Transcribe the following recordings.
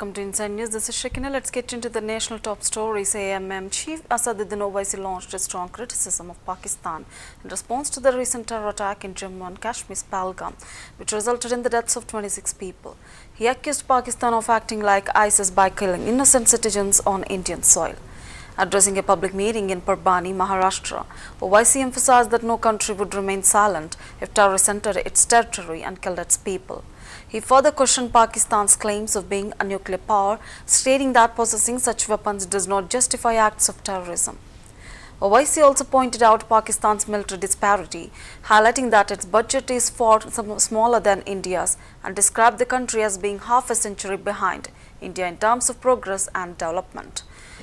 welcome to Inside News. This is Shekina. Let's get into the national top stories. AMM Chief Asaduddin Owaisi launched a strong criticism of Pakistan in response to the recent terror attack in Jammu and Kashmir's Pahalgam, which resulted in the deaths of 26 people. He accused Pakistan of acting like ISIS by killing innocent citizens on Indian soil. Addressing a public meeting in Parbhani, Maharashtra, Owaisi emphasized that no country would remain silent if terrorists entered its territory and killed its people. He further questioned Pakistan's claims of being a nuclear power, stating that possessing such weapons does not justify acts of terrorism. Owaisi also pointed out Pakistan's military disparity, highlighting that its budget is far smaller than India's, and described the country as being half a century behind India in terms of progress and development.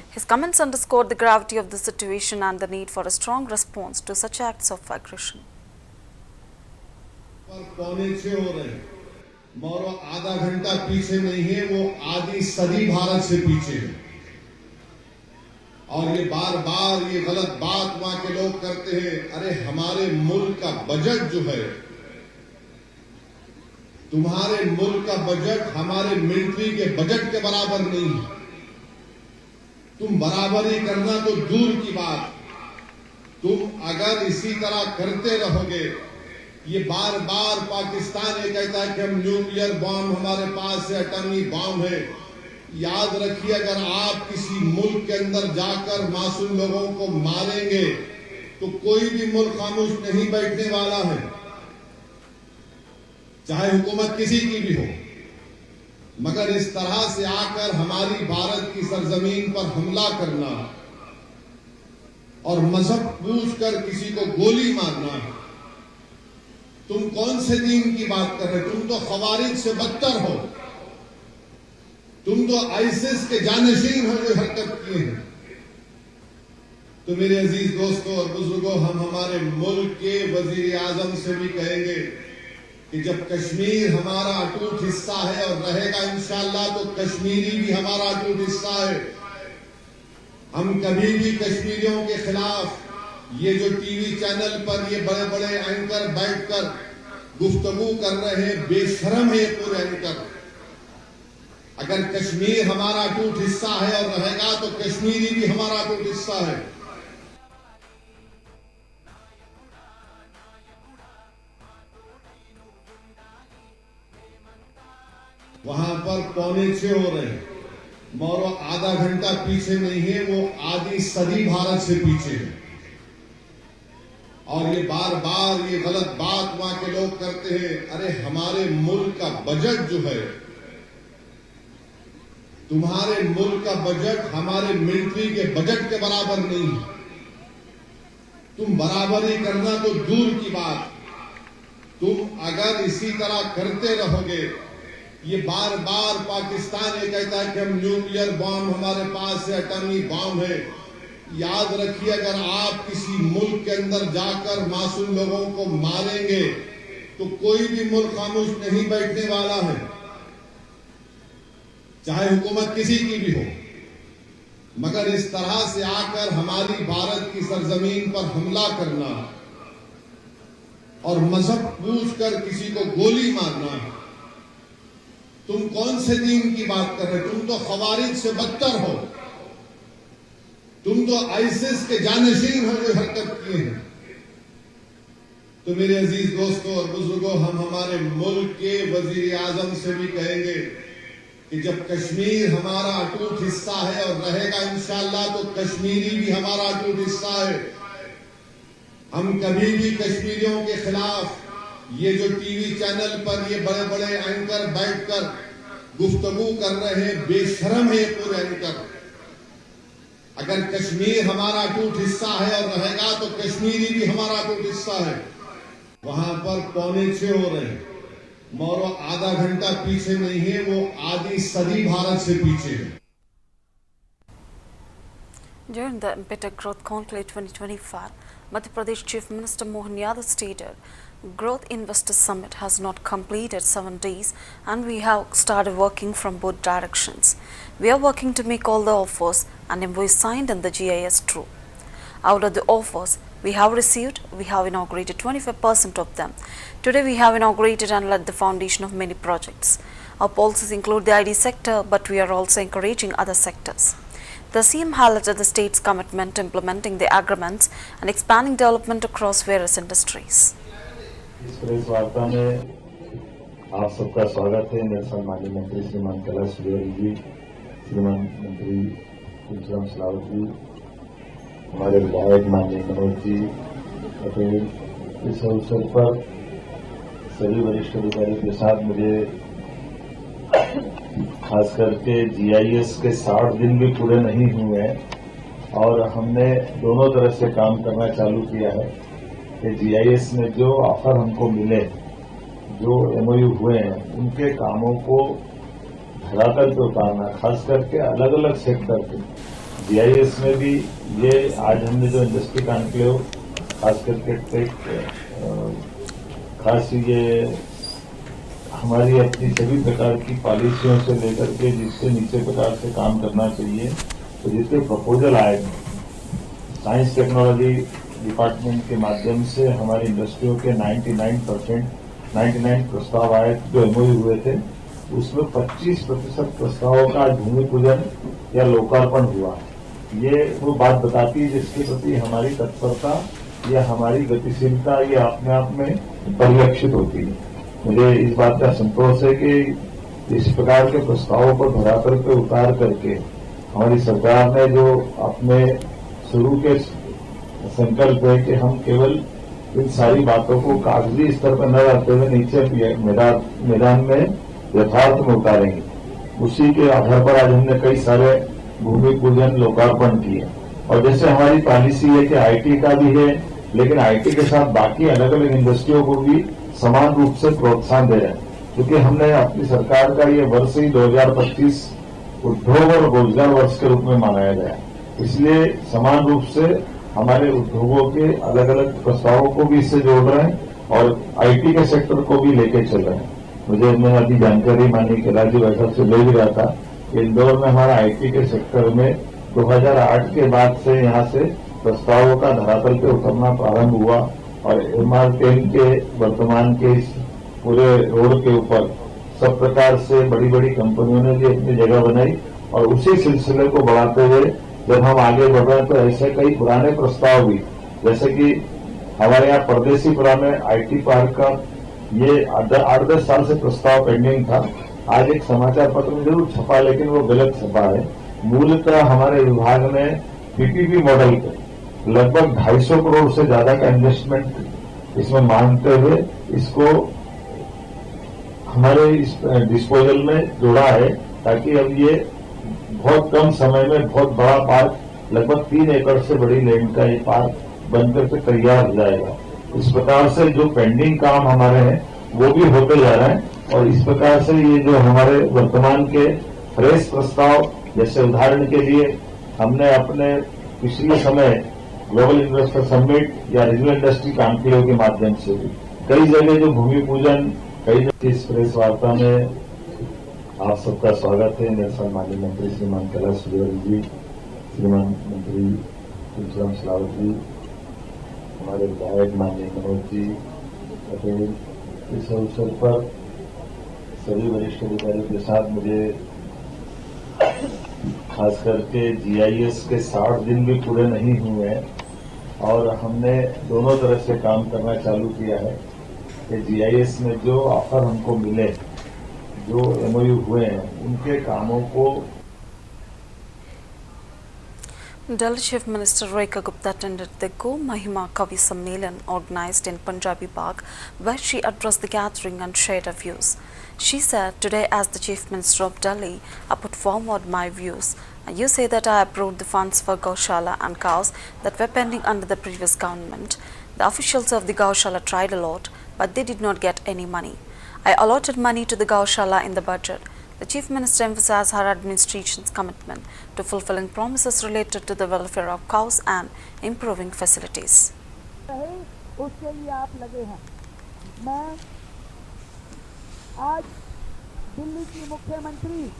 His comments underscored the gravity of the situation and the need for a strong response to such acts of aggression. मौरो आधा घंटा पीछे नहीं है, वो आधी सदी भारत से पीछे है। और ये बार बार ये गलत बात वहां के लोग करते हैं, अरे हमारे मुल्क का बजट जो है, तुम्हारे मुल्क का बजट हमारे मिलिट्री के बजट के बराबर नहीं है। तुम बराबरी करना तो दूर की बात, तुम अगर इसी तरह करते रहोगे, ये बार बार पाकिस्तान ये कहता है कि हम न्यूक्लियर बॉम्ब हमारे पास है, एटॉमिक बॉम्ब है। याद रखिए, अगर आप किसी मुल्क के अंदर जाकर मासूम लोगों को मारेंगे तो कोई भी मुल्क खामोश नहीं बैठने वाला है, चाहे हुकूमत किसी की भी हो। मगर इस तरह से आकर हमारी भारत की सरजमीन पर हमला करना और मजहब पूछकर किसी को गोली मारना, तुम कौन से दीन की बात कर रहे हो? तुम तो खवारिज से बदतर हो, तुम तो आईसिस के जानशीन हो जो हरकत किए हैं। तो मेरे अजीज दोस्तों और बुजुर्गों, हम हमारे मुल्क के वजीर आजम से भी कहेंगे कि जब कश्मीर हमारा अटूट हिस्सा है और रहेगा इंशाअल्लाह, तो कश्मीरी भी हमारा अटूट हिस्सा है। हम कभी भी कश्मीरियों के खिलाफ ये जो टीवी चैनल पर ये बड़े बड़े एंकर बैठकर गुफ्तगू कर रहे हैं, बेशरम है ये पूरे एंकर। अगर कश्मीर हमारा अटूट हिस्सा है और रहेगा, तो कश्मीरी भी हमारा अटूट हिस्सा है। वहां पर 5:45 हो रहे हैं, मौरो आधा घंटा पीछे नहीं है, वो आधी सदी भारत से पीछे है। और ये बार बार ये गलत बात वहां के लोग करते हैं, अरे हमारे मुल्क का बजट जो है, तुम्हारे मुल्क का बजट हमारे मिलिट्री के बजट के बराबर नहीं है। तुम बराबरी करना तो दूर की बात, तुम अगर इसी तरह करते रहोगे, ये बार बार पाकिस्तान ये कहता है कि हम न्यूक्लियर बॉम्ब हमारे पास है, एटॉमिक बॉम्ब है। याद रखिए, अगर आप किसी मुल्क के अंदर जाकर मासूम लोगों को मारेंगे तो कोई भी मुल्क खामोश नहीं बैठने वाला है, चाहे हुकूमत किसी की भी हो। मगर इस तरह से आकर हमारी भारत की सरजमीन पर हमला करना और मजहब पूछकर किसी को गोली मारना, तुम कौन से दीन की बात कर रहे हो? तुम तो खवारिज से बदतर हो, तुम तो आईसिस के जानशीन हो जो हरकत किए हैं। तो मेरे अजीज दोस्तों और बुजुर्गों, हम हमारे मुल्क के वजीर आजम से भी कहेंगे कि जब कश्मीर हमारा अटूट हिस्सा है और रहेगा इंशाअल्लाह, तो कश्मीरी भी हमारा अटूट हिस्सा है। हम कभी भी कश्मीरियों के खिलाफ ये जो टीवी चैनल पर ये बड़े बड़े एंकर बैठकर गुफ्तगू कर रहे हैं, बेशरम है ये पूरे एंकर। अगर कश्मीर हमारा अटूट हिस्सा है और रहेगा, तो कश्मीरी भी हमारा अटूट हिस्सा है। वहां पर 5:45 हो रहे हैं, मौरो आधा घंटा पीछे नहीं है, वो आधी सदी भारत से पीछे है। During the Better Growth Conclave 2025, Madhya Pradesh Chief Minister Mohan Yadav stated, Growth Investor Summit has not completed 7 days and we have started working from both directions. We are working to make all the offers and MOUs signed and the GIS true. Out of the offers we have received, we have inaugurated 25% of them. Today we have inaugurated and laid the foundation of many projects. Our policies include the ID sector, but we are also encouraging other sectors. The CM highlighted the state's commitment to implementing the agreements and expanding development across various industries. इस press वार्ता में आप सबका स्वागत है। मेरे साथ माननीय मंत्री श्रीमान कैलाश विजयवर्गीय जी, श्रीमान मंत्री तुलसीराम सिलावट जी, हमारे विधायक माननीय मनोज जी पटेल। इस अवसर पर सभी वरिष्ठ अधिकारियों के साथ मुझे खास करके GIS के 60 दिन भी पूरे नहीं हुए हैं और हमने दोनों तरफ से काम करना चालू किया है कि GIS में जो ऑफर हमको मिले, जो MOU हुए हैं, उनके कामों को धरातल पे उतारना, खास करके अलग अलग सेक्टर के GIS में भी। ये आज हमने जो इंडस्ट्री कॉन्क्लेव खास करके खास ये हमारी अपनी सभी प्रकार की पॉलिसियों से लेकर के जिससे नीचे प्रकार से काम करना चाहिए, तो जितने प्रपोजल आए साइंस टेक्नोलॉजी डिपार्टमेंट के माध्यम से हमारी इंडस्ट्रियों के 99 प्रस्ताव आए जो MOU हुए थे, उसमें 25% प्रस्तावों का भूमि पूजन या लोकार्पण हुआ। ये वो बात बताती है जिसके प्रति हमारी तत्परता या हमारी गतिशीलता ये अपने आप में परिलक्षित होती है। मुझे इस बात का संतोष है कि इस प्रकार के प्रस्तावों को धरातल पे उतार करके हमारी सरकार ने जो अपने शुरू के संकल्प है कि हम केवल इन सारी बातों को कागजी स्तर पर न रखते हुए नीचे मैदान में यथार्थ में उतारेंगे, उसी के आधार पर आज हमने कई सारे भूमि पूजन लोकार्पण किए। और जैसे हमारी पॉलिसी है कि IT का भी है, लेकिन IT के साथ बाकी अलग अलग इंडस्ट्रियों को भी समान रूप से प्रोत्साहन दे रहे हैं, क्योंकि हमने अपनी सरकार का ये वर्ष ही 2025 उद्योग और रोजगार वर्ष के रूप में मनाया गया। इसलिए समान रूप से हमारे उद्योगों के अलग अलग प्रस्तावों को भी इससे जोड़ रहे हैं और IT के सेक्टर को भी लेके चल रहे हैं। मैंने अभी जानकारी माननीय कैलाश जी बैठक से ले भी रहा था कि इंदौर में हमारा IT के सेक्टर में 2008 के बाद से यहाँ से प्रस्तावों का धरातल पे उतरना प्रारंभ हुआ और MR10 के वर्तमान के इस पूरे रोड के ऊपर सब प्रकार से बड़ी बड़ी कंपनियों ने भी अपनी जगह बनाई और उसी सिलसिले को बढ़ाते हुए जब हम आगे बढ़ रहे हैं तो ऐसे कई पुराने प्रस्ताव भी, जैसे कि हमारे यहाँ परदेसीपुरा में IT पार्क का ये 8-10 साल से प्रस्ताव पेंडिंग था। आज एक समाचार पत्र में जरूर छपा, लेकिन वो गलत छपा है। मूलतः हमारे विभाग ने PPP मॉडल पे लगभग 250 करोड़ से ज्यादा का इन्वेस्टमेंट इसमें मांगते हुए इसको हमारे इस डिस्पोजल में जोड़ा है, ताकि अब ये बहुत कम समय में बहुत बड़ा पार्क, लगभग 3 एकड़ से बड़ी लैंड का ये पार्क बनकर के तैयार हो जाएगा। इस प्रकार से जो पेंडिंग काम हमारे हैं वो भी होते जा रहे हैं और इस प्रकार से ये जो हमारे वर्तमान के फ्रेश प्रस्ताव, जैसे उदाहरण के लिए हमने अपने पिछले समय ग्लोबल इन्वेस्टर समिट या रीजनल इंडस्ट्री कॉन्क्लेव के माध्यम से भी कई जगह जो भूमि पूजन, कई जगह इस प्रेस वार्ता में आप सबका स्वागत है। मेरे साथ माननीय मंत्री श्रीमान कैलाश विजयवर्गीय जी, श्रीमान मंत्री तुलसीराम सिलावट जी, हमारे विधायक माननीय मनोज जी पटेल। इस अवसर पर सभी वरिष्ठ अधिकारियों के साथ मुझे खास करके GIS के 60 दिन भी पूरे नहीं हुए हैं और हमने दोनों तरफ से काम करना चालू किया है कि GIS में जो ऑफर हमको मिले, जो MOU हुए हैं, उनके कामों को। Delhi Chief Minister Rekha Gupta attended the Go Mahima Kavi Sammelan organized in Punjabi Bagh, where she addressed the gathering and shared her views. She said, "Today, as the Chief Minister of Delhi, I put forward my views. You say that I approved the funds for Gaushala and cows that were pending under the previous government. The officials of the Gaushala tried a lot, but they did not get any money. I allotted money to the Gaushala in the budget." The Chief Minister emphasized her administration's commitment to fulfilling promises related to the welfare of cows and improving facilities. उसके लिए आप लगे हैं। मैं आज दिल्ली की मुख्यमंत्री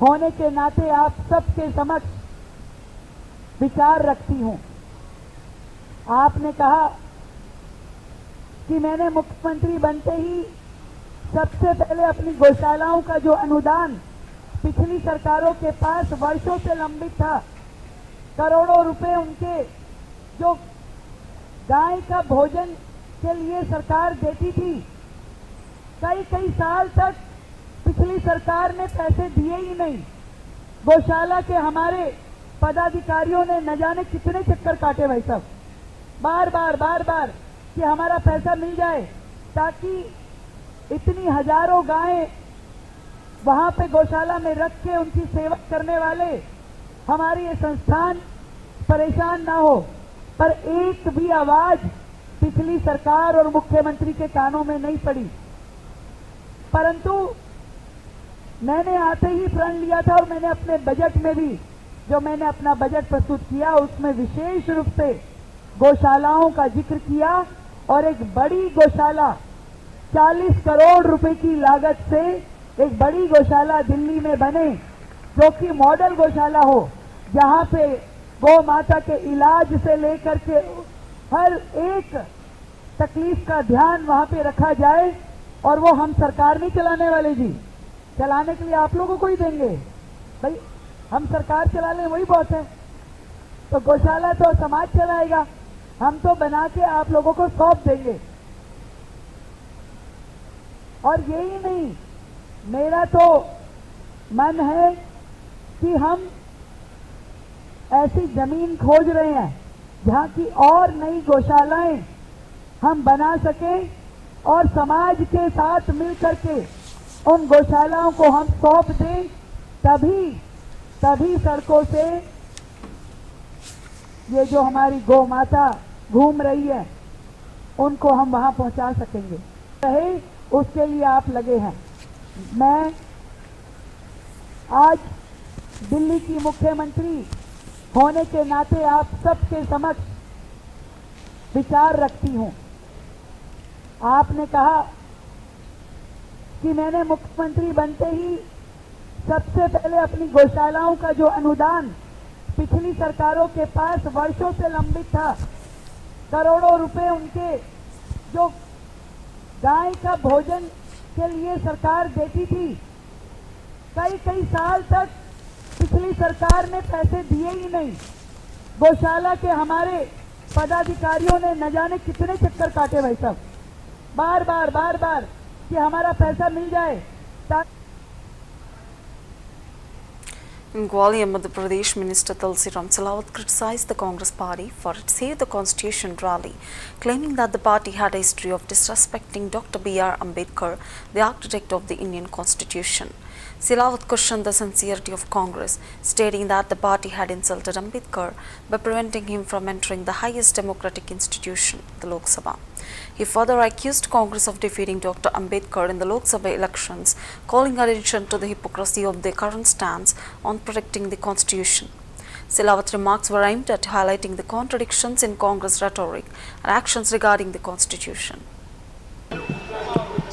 होने के नाते आप सबके समक्ष विचार रखती हूं। आपने कहा कि मैंने मुख्यमंत्री बनते ही सबसे पहले अपनी गौशालाओं का जो अनुदान पिछली सरकारों के पास वर्षों से लंबित था, करोड़ों रुपए उनके जो गाय का भोजन के लिए सरकार देती थी, कई साल तक पिछली सरकार ने पैसे दिए ही नहीं। गौशाला के हमारे पदाधिकारियों ने न जाने कितने चक्कर काटे भाई साहब, बार बार कि हमारा पैसा मिल जाए, ताकि इतनी हजारों गायें वहां पे गौशाला में रख के उनकी सेवा करने वाले हमारी ये संस्थान परेशान ना हो। पर एक भी आवाज पिछली सरकार और मुख्यमंत्री के कानों में नहीं पड़ी। परंतु मैंने आते ही प्रण लिया था, और मैंने अपने बजट में भी, जो मैंने अपना बजट प्रस्तुत किया, उसमें विशेष रूप से गौशालाओं का जिक्र किया, और एक बड़ी गौशाला 40 करोड़ रुपए की लागत से एक बड़ी गौशाला दिल्ली में बने, जो कि मॉडल गौशाला हो, जहां पे गौ माता के इलाज से लेकर के हर एक तकलीफ का ध्यान वहां पे रखा जाए। और वो हम सरकार नहीं चलाने वाले जी, चलाने के लिए आप लोगों को ही देंगे भाई। हम सरकार चला लें वही बहुत है, तो गौशाला तो समाज चलाएगा, हम तो बना के आप लोगों को सौंप देंगे। और यही नहीं, मेरा तो मन है कि हम ऐसी जमीन खोज रहे हैं जहां की और नई गौशालाएं हम बना सकें, और समाज के साथ मिलकर के उन गौशालाओं को हम सौंप दें, तभी सड़कों से ये जो हमारी गौ माता घूम रही है उनको हम वहां पहुंचा सकेंगे। रहे उसके लिए आप लगे हैं। मैं आज दिल्ली की मुख्यमंत्री होने के नाते आप सबके समक्ष विचार रखती हूं। आपने कहा कि मैंने मुख्यमंत्री बनते ही सबसे पहले अपनी गौशालाओं का जो अनुदान पिछली सरकारों के पास वर्षों से लंबित था, करोड़ों रुपए उनके जो गाय का भोजन के लिए सरकार देती थी, कई साल तक पिछली सरकार ने पैसे दिए ही नहीं। गौशाला के हमारे पदाधिकारियों ने न जाने कितने चक्कर काटे भाई साहब, बार बार कि हमारा पैसा मिल जाए। In Gwalior, Madhya Pradesh, Minister Tulsiram Silawat criticized the Congress party for its Save the Constitution rally, claiming that the party had a history of disrespecting Dr. B.R. Ambedkar, the architect of the Indian Constitution. Silawat questioned the sincerity of Congress, stating that the party had insulted Ambedkar by preventing him from entering the highest democratic institution, the Lok Sabha. He further accused Congress of defeating Dr. Ambedkar in the Lok Sabha elections, calling attention to the hypocrisy of their current stance on protecting the Constitution. Silawat's remarks were aimed at highlighting the contradictions in Congress rhetoric and actions regarding the Constitution.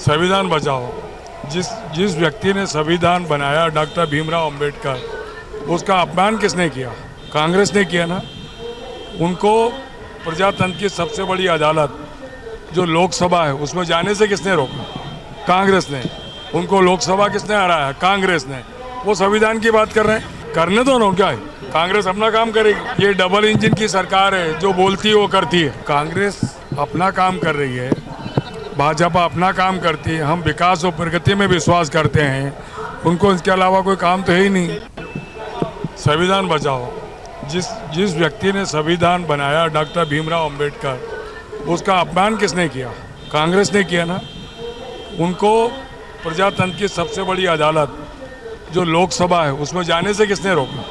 संविधान बचाओ। जिस व्यक्ति ने संविधान बनाया doctor Bhimrao Ambedkar, उसका अपमान किसने किया? कांग्रेस ने किया ना। उनको प्रजातंत्र की सबसे बड़ी अदालत जो लोकसभा है उसमें जाने से किसने रोका? कांग्रेस ने। उनको लोकसभा किसने हराया? कांग्रेस ने। वो संविधान की बात कर रहे हैं, करने दो ना, क्या है? कांग्रेस अपना काम करेगी। ये डबल इंजन की सरकार है, जो बोलती है वो करती है। कांग्रेस अपना काम कर रही है, भाजपा अपना काम करती है। हम विकास और प्रगति में विश्वास करते हैं, उनको इसके अलावा कोई काम तो है ही नहीं। संविधान बचाओ। जिस व्यक्ति ने संविधान बनाया डॉक्टर भीमराव अंबेडकर, उसका अपमान किसने किया? कांग्रेस ने किया ना। उनको प्रजातंत्र की सबसे बड़ी अदालत जो लोकसभा है उसमें जाने से किसने रोका?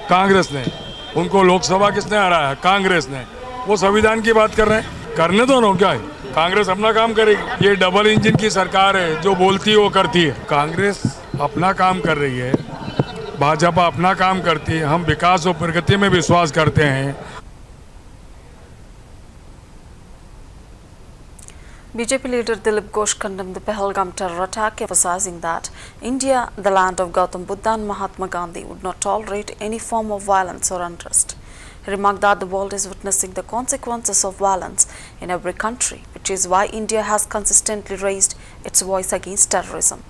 कांग्रेस ने। उनको लोकसभा किसने हराया? कांग्रेस ने। वो संविधान की बात कर रहे हैं, करने दो ना, क्या है? कांग्रेस अपना काम करेगी। ये डबल इंजन की सरकार है, जो बोलती है वो करती है। कांग्रेस अपना काम कर रही है, भाजपा अपना काम करती है। हम विकास और प्रगति में विश्वास करते हैं। BJP leader Dilip Ghosh condemned the Pahalgam terror attack, emphasizing that India, the land of Gautam Buddha and Mahatma Gandhi, would not tolerate any form of violence or unrest. He remarked that the world is witnessing the consequences of violence in every country, which which is why India has consistently raised its voice against terrorism.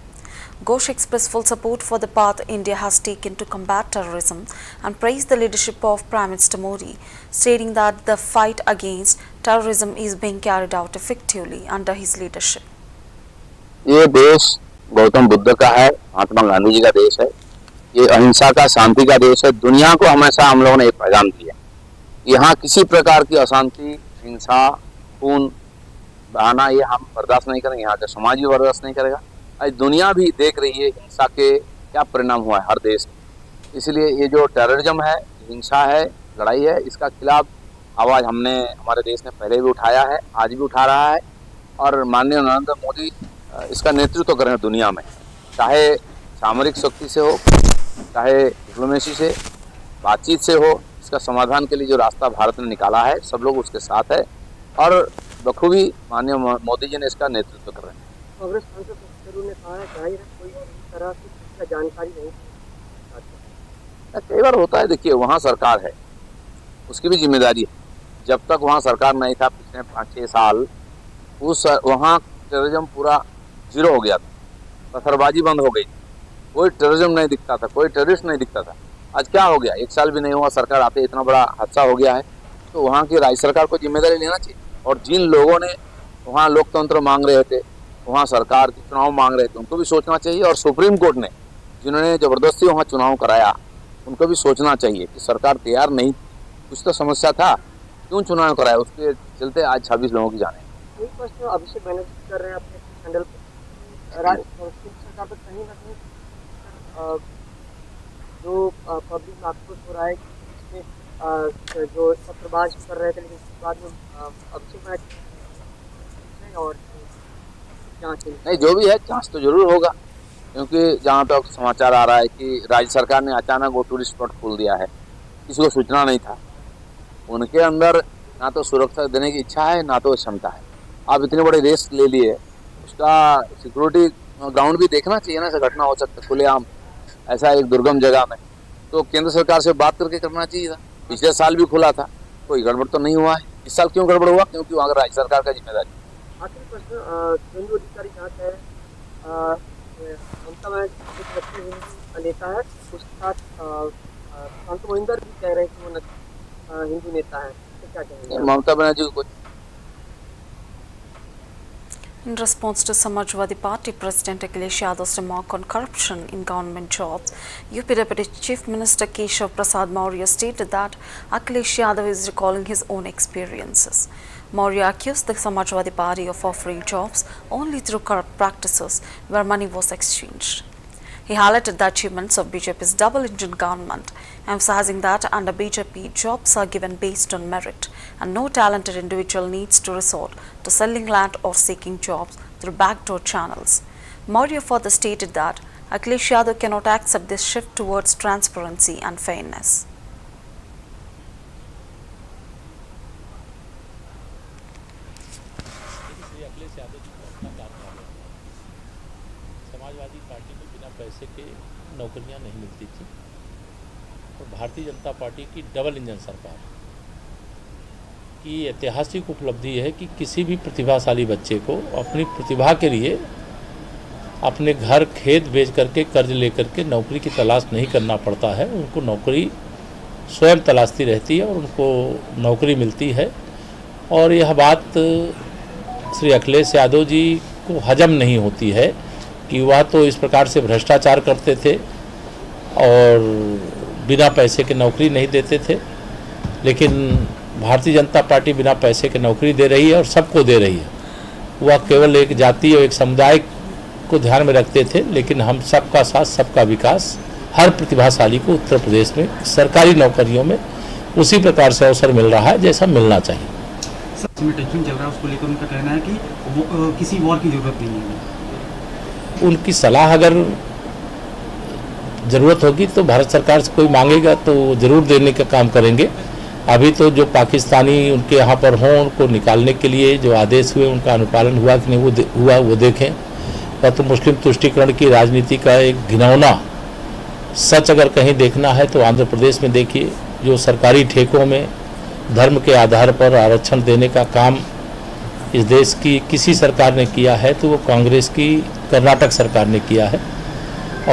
Ghosh expressed full support for the path India has taken to combat terrorism and praised the leadership of Prime Minister Modi, stating that the fight against terrorism is being carried out effectively under his leadership. ये देश गौतम बुद्ध का है, महात्मा गांधी जी का देश है, ये अहिंसा का, शांति का देश है। दुनिया को हमेशा हम लोगों ने एक पैगाम दिया, यहाँ किसी प्रकार की अशांति, हिंसा, खून बहाना ये हम बर्दाश्त नहीं करेंगे, यहाँ का समाज भी बर्दाश्त नहीं करेगा। आज दुनिया भी देख रही है हिंसा के क्या परिणाम हुआ है हर देश में। इसलिए ये जो टेररिज्म है, हिंसा है, लड़ाई है, इसका खिलाफ आवाज़ हमने हमारे देश ने पहले भी उठाया है, आज भी उठा रहा है और माननीय नरेंद्र मोदी इसका नेतृत्व कर रहे हैं दुनिया में, चाहे सामरिक शक्ति से हो, चाहे डिप्लोमेसी से, बातचीत से हो। इसका समाधान के लिए जो रास्ता भारत ने निकाला है, सब लोग उसके साथ है और बखूबी माननीय मोदी जी ने इसका नेतृत्व कर रहे हैं। कांग्रेस सांसद ने कहा है जाहिर है कोई तरह की जानकारी नहीं। कई बार होता है, देखिए वहाँ सरकार है, उसकी भी जिम्मेदारी है। जब तक वहाँ सरकार नहीं था पिछले 5-6 साल, उस वहाँ टेररिज्म पूरा जीरो हो गया था, पत्थरबाजी बंद हो गई, कोई टेररिज्म नहीं दिखता था, कोई टेररिस्ट नहीं दिखता था। आज क्या हो गया, 1 साल भी नहीं हुआ सरकार आते इतना बड़ा हादसा हो गया है। तो वहाँ की राज्य सरकार को जिम्मेदारी लेना चाहिए और जिन लोगों ने वहाँ लोकतंत्र मांग रहे थे, वहाँ सरकार के चुनाव मांग रहे थे, उनको भी सोचना चाहिए। और सुप्रीम कोर्ट ने जिन्होंने ज़बरदस्ती वहाँ चुनाव कराया, उनको भी सोचना चाहिए कि सरकार तैयार नहीं, कुछ तो समस्या था, क्यों चुनाव कराया, उसके चलते आज 26 लोगों की जाने। एक प्रश्न अभिषेक बनर्जी कर रहे हैं अपने हैंडल पर, सरकार पर कहीं ना कहीं जो पब्लिक आक्रोश हो रहा है कि इसमें जो पत्रबाज कर रहे थे, लेकिन उसके बाद में अभिषेक बनर्जी और जांच नहीं, जो भी है जांच तो जरूर होगा, क्योंकि जहाँ तक समाचार आ रहा है कि राज्य सरकार ने अचानक वो टूरिस्ट स्पॉट खोल दिया है, किसी को सूचना नहीं था। उनके अंदर ना तो सुरक्षा देने की इच्छा है, ना तो क्षमता है। आप इतने बड़े रिस्क ले लिए, उसका सिक्योरिटी ग्राउंड भी देखना चाहिए ना। ऐसा घटना हो सकता है खुलेआम ऐसा एक दुर्गम जगह में, तो केंद्र सरकार से बात करके करना चाहिए था। पिछले साल भी खुला था, कोई गड़बड़ तो नहीं हुआ है। इस साल क्यों गड़बड़ हुआ, क्योंकि वहाँ राज्य सरकार का जिम्मेदारी। आखिरी प्रश्न, हिंदू अधिकारी जांच है, ममता बनर्जी हिंदू नेता है, उसके साथ शांत मोहिंदर भी कह रहे हैं कि वो हिंदू नेता है, तो क्या कहेंगे? ममता बनर्जी को In response to Samajwadi Party President Akhilesh Yadav's remark on corruption in government jobs, UP Deputy Chief Minister Keshav Prasad Maurya stated that Akhilesh Yadav is recalling his own experiences. Maurya accused the Samajwadi Party of offering jobs only through corrupt practices where money was exchanged. He highlighted the achievements of BJP's double-engine government, emphasizing that under BJP, jobs are given based on merit and no talented individual needs to resort to selling land or seeking jobs through backdoor channels. Maurya further stated that Akhilesh Yadav cannot accept this shift towards transparency and fairness. Samajwadi party में बिना पैसे के नौकरियां नहीं मिलती थी और Bharatiya Janata party की डबल इंजन सरकार की ऐतिहासिक उपलब्धि है कि किसी भी प्रतिभाशाली बच्चे को अपनी प्रतिभा के लिए अपने घर खेत बेच करके कर्ज लेकर के नौकरी की तलाश नहीं करना पड़ता है। उनको नौकरी स्वयं तलाशती रहती है और उनको नौकरी मिलती है। और यह बात श्री अखिलेश यादव जी को हजम नहीं होती है कि वह तो इस प्रकार से भ्रष्टाचार करते थे और बिना पैसे के नौकरी नहीं देते थे, लेकिन भारतीय जनता पार्टी बिना पैसे के नौकरी दे रही है और सबको दे रही है। वह केवल एक जाति और एक समुदाय को ध्यान में रखते थे, लेकिन हम सबका साथ सबका विकास, हर प्रतिभाशाली को उत्तर प्रदेश में सरकारी नौकरियों में उसी प्रकार से अवसर मिल रहा है जैसा मिलना चाहिए। टेस्टिंग चल रहा है, उसको लेकर उनका कहना है कि किसी वॉर की जरूरत नहीं है। उनकी सलाह अगर ज़रूरत होगी तो भारत सरकार से कोई मांगेगा तो ज़रूर देने का काम करेंगे। अभी तो जो पाकिस्तानी उनके यहाँ पर हों, उनको निकालने के लिए जो आदेश हुए उनका अनुपालन हुआ कि नहीं वो देखें। तो मुस्लिम तुष्टीकरण की राजनीति का एक घिनौना सच अगर कहीं देखना है तो आंध्र प्रदेश में देखिए, जो सरकारी ठेकों में धर्म के आधार पर आरक्षण देने का काम इस देश की किसी सरकार ने किया है तो वो कांग्रेस की कर्नाटक सरकार ने किया है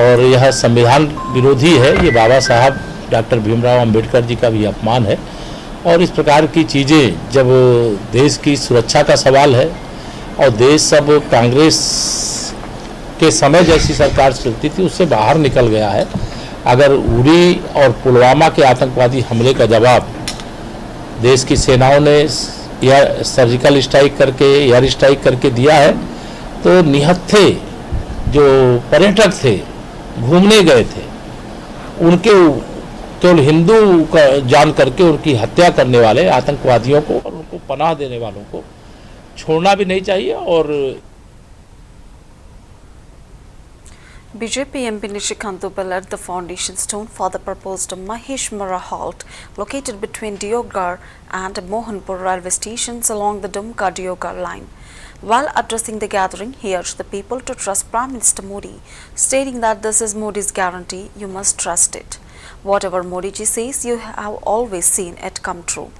और यह संविधान विरोधी है। ये बाबा साहब डॉक्टर भीमराव अंबेडकर जी का भी अपमान है और इस प्रकार की चीज़ें जब देश की सुरक्षा का सवाल है और देश सब कांग्रेस के समय जैसी सरकार चलती थी उससे बाहर निकल गया है। अगर उरी और पुलवामा के आतंकवादी हमले का जवाब देश की सेनाओं ने या सर्जिकल स्ट्राइक करके एयर स्ट्राइक करके दिया है तो निहत्थे जो पर्यटक थे घूमने गए थे उनके केवल हिंदू का जान करके उनकी हत्या करने वाले आतंकवादियों को और उनको पनाह देने वालों को छोड़ना भी नहीं चाहिए। और BJP MP Nishikant Dubey led the foundation stone for the proposed Mahesh Mara halt located between Deoghar and Mohanpur railway stations along the Dumka-Deoghar line. While addressing the gathering, he urged the people to trust Prime Minister Modi, stating that this is Modi's guarantee, you must trust it. Whatever Modi ji says, you have always seen it come true.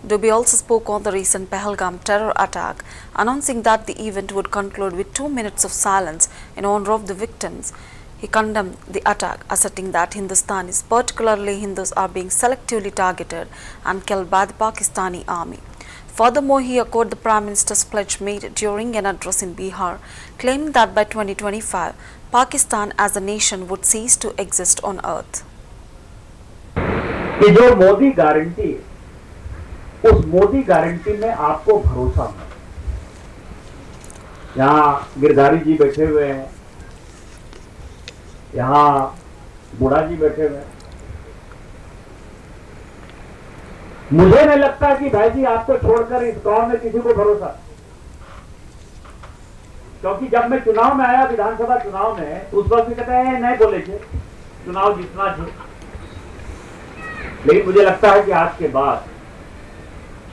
Dubey also spoke on the recent Pahalgam terror attack, announcing that the event would conclude with 2 minutes of silence in honor of the victims. He condemned the attack, asserting that Hindustanis, particularly Hindus, are being selectively targeted and killed by the Pakistani army. Furthermore, he echoed the Prime Minister's pledge made during an address in Bihar, claiming that by 2025, Pakistan as a nation would cease to exist on earth. कि जो Modi guarantee है उस Modi guarantee में आपको भरोसा है। यहाँ गिरधारी जी बैठे हुए हैं, यहाँ बूढ़ा जी बैठे हुए हैं। मुझे नहीं लगता कि भाई जी आपको छोड़कर इस गांव में किसी को भरोसा, क्योंकि जब मैं चुनाव में आया विधानसभा चुनाव में उस वक्त भी कहते हैं नहीं बोले थे चुनाव जीतना थे, लेकिन मुझे लगता है कि आज के बाद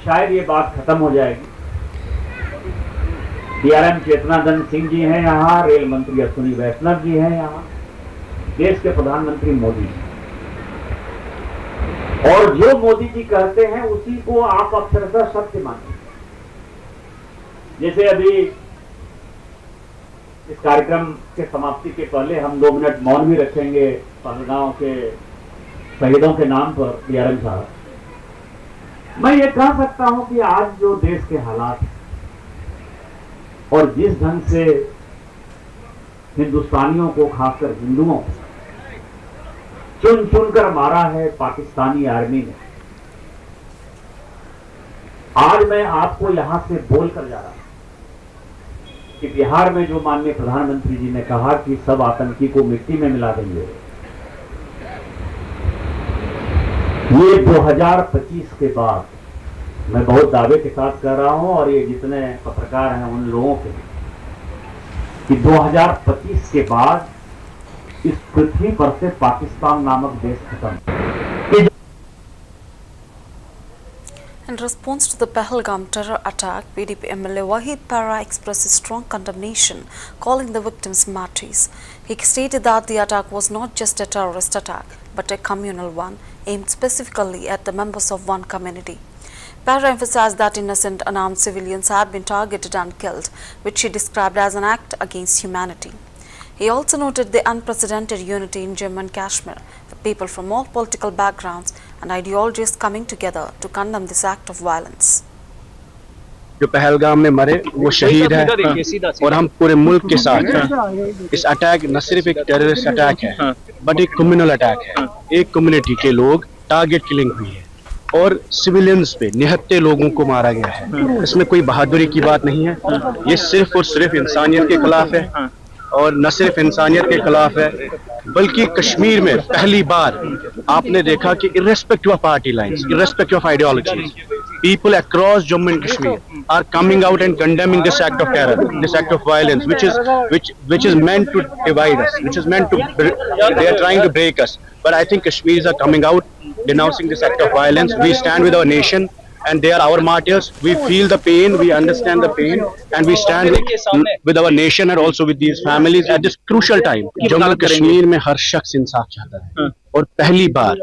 शायद ये बात खत्म हो जाएगी। DRM चेतनानंद सिंह जी हैं यहाँ, रेल मंत्री अश्विनी वैष्णव जी हैं यहाँ, देश के प्रधानमंत्री मोदी जी, और जो मोदी जी कहते हैं उसी को आप अक्षरशः सत्य मानिए। जैसे अभी इस कार्यक्रम के समाप्ति के पहले हम 2 मिनट मौन भी रखेंगे पहलगांव के शहीदों के नाम पर। DRM साहब, मैं ये कह सकता हूं कि आज जो देश के हालात और जिस ढंग से हिंदुस्तानियों को, खासकर हिंदुओं को चुन चुनकर मारा है पाकिस्तानी आर्मी ने, आज मैं आपको यहां से बोलकर जा रहा हूं कि बिहार में जो माननीय प्रधानमंत्री जी ने कहा कि सब आतंकी को मिट्टी में मिला देंगे, ये 2025 के बाद, मैं बहुत दावे के साथ कह रहा हूं और ये जितने पत्रकार हैं उन लोगों के, कि 2025 के बाद इस पृथ्वी पर से पाकिस्तान नामक देश खत्म। In response to the Pahalgam terror attack, PDP MLA Wahid Para expressed his strong condemnation, calling the victims martyrs. He stated that the attack was not just a terrorist attack, but a communal one, aimed specifically at the members of one community. Para emphasized that innocent unarmed civilians had been targeted and killed, which he described as an act against humanity. He also noted the unprecedented unity in Jammu and Kashmir, with people from all political backgrounds and ideologies coming together to condemn this act of violence. जो पहलगाम में मरे वो शहीद है और हम पूरे मुल्क के साथ हैं। इस अटैक न सिर्फ एक टेररिस्ट अटैक है बट एक कम्युनल अटैक है। एक कम्युनिटी के लोग टारगेट किलिंग हुई है और सिविलियंस पे निहत्थे लोगों को मारा गया है। इसमें कोई बहादुरी की बात नहीं है, ये सिर्फ और सिर्फ इंसानियत के खिलाफ है। और न सिर्फ इंसानियत के खिलाफ है बल्कि कश्मीर में पहली बार आपने देखा कि irrespective of party lines, irrespective of ideologies, people across Jammu and Kashmir are coming out and condemning this act of terror, this act of violence, which is meant to divide us, which is meant to, they are trying to break us. But I think Kashmiris are coming out denouncing this act of violence. We stand with our nation and they are our martyrs. We feel the pain, we understand the pain, and we stand with our nation and also with these families at this crucial time. Jammu Kashmir में हर शख्स इंसाफ चाहता है और पहली बार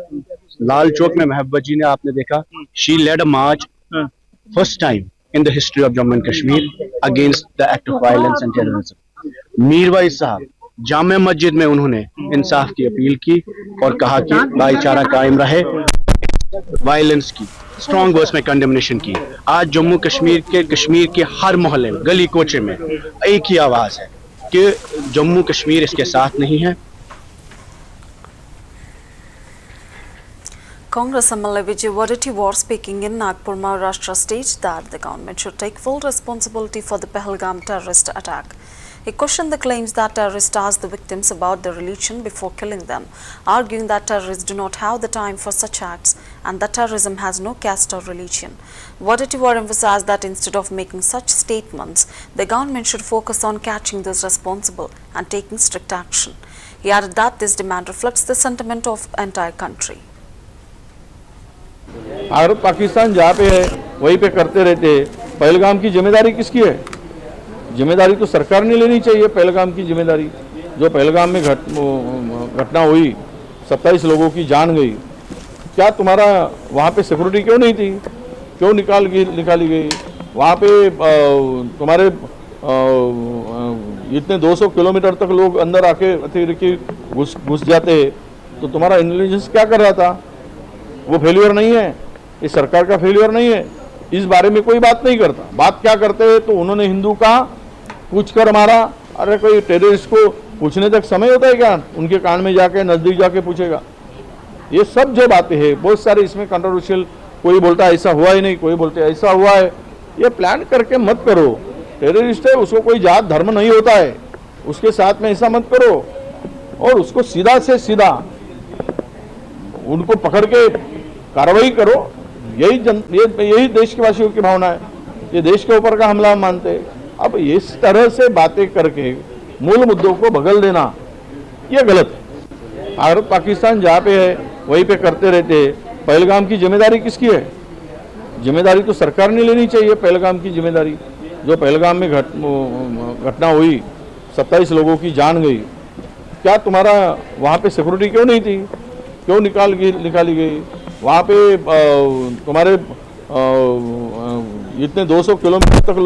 लाल चौक में महबूबा जी ने आपने देखा, she led a march first time in the history of Jammu and Kashmir against the act of violence and terrorism. Mirwaiz साहब जामे मस्जिद में उन्होंने इंसाफ की अपील की और कहा कि भाईचारा कायम रहे, वायलेंस की स्ट्रॉन्ग वर्ड्स में कंडेमनेशन की। आज जम्मू कश्मीर के हर मोहल्ले में, गली कोचे में एक ही आवाज है कि जम्मू कश्मीर इसके साथ नहीं है। Congress MLA Vijay Wadetiwar speaking in Nagpur, Maharashtra stated that the government should take full responsibility for the Pahalgam terrorist attack. He questioned the claims that terrorists asked the victims about their religion before killing them, arguing that terrorists do not have the time for such acts and that terrorism has no caste or religion. Wadetiwar emphasized that instead of making such statements, the government should focus on catching those responsible and taking strict action. He added that this demand reflects the sentiment of the entire country. Bharat Pakistan जहाँ पे है वहीं पे करते रहते हैं। पहलगाम की जिम्मेदारी किसकी है? जिम्मेदारी तो सरकार ने लेनी चाहिए। पहलगाम की जिम्मेदारी, जो पहलगाम में घटना हुई, 27 लोगों की जान गई, क्या तुम्हारा वहाँ पे सिक्योरिटी क्यों नहीं थी? क्यों निकाली गई? वहाँ पे तुम्हारे इतने 200 किलोमीटर तक लोग अंदर आके घुस जाते, तो तुम्हारा इंटेलिजेंस क्या कर रहा था? वो फेल्यूर नहीं है, इस सरकार का फेल्यूर नहीं है। इस बारे में कोई बात नहीं करता। बात क्या करते हैं तो उन्होंने हिंदू का पूछ कर मारा। अरे कोई टेररिस्ट को पूछने तक समय होता है क्या? उनके कान में जाके नजदीक जाके पूछेगा? ये सब जो बातें हैं बहुत सारे इसमें कंट्रोवर्शियल, कोई बोलता है ऐसा हुआ ही नहीं, कोई बोलते ऐसा हुआ है। ये प्लान करके मत करो। टेररिस्ट है, उसको कोई जात धर्म नहीं होता है, उसके साथ में ऐसा मत करो और उसको सीधा से सीधा उनको पकड़ के कार्रवाई करो। यही देश के वासियों की भावना है। ये देश के ऊपर का हमला मानते हैं। अब इस तरह से बातें करके मूल मुद्दों को भगल देना ये गलत है। भारत पाकिस्तान जहाँ पे है वहीं पे करते रहते हैं। पहलगाम की जिम्मेदारी किसकी है? जिम्मेदारी तो सरकार ने लेनी चाहिए। पहलगाम की जिम्मेदारी, जो पहलगाम में घटना हुई, 27 लोगों की जान गई, क्या तुम्हारा वहाँ पे सिक्योरिटी क्यों नहीं थी? क्यों निकाली गई? वहाँ पे तुम्हारे इतने 200 किलोमीटर तक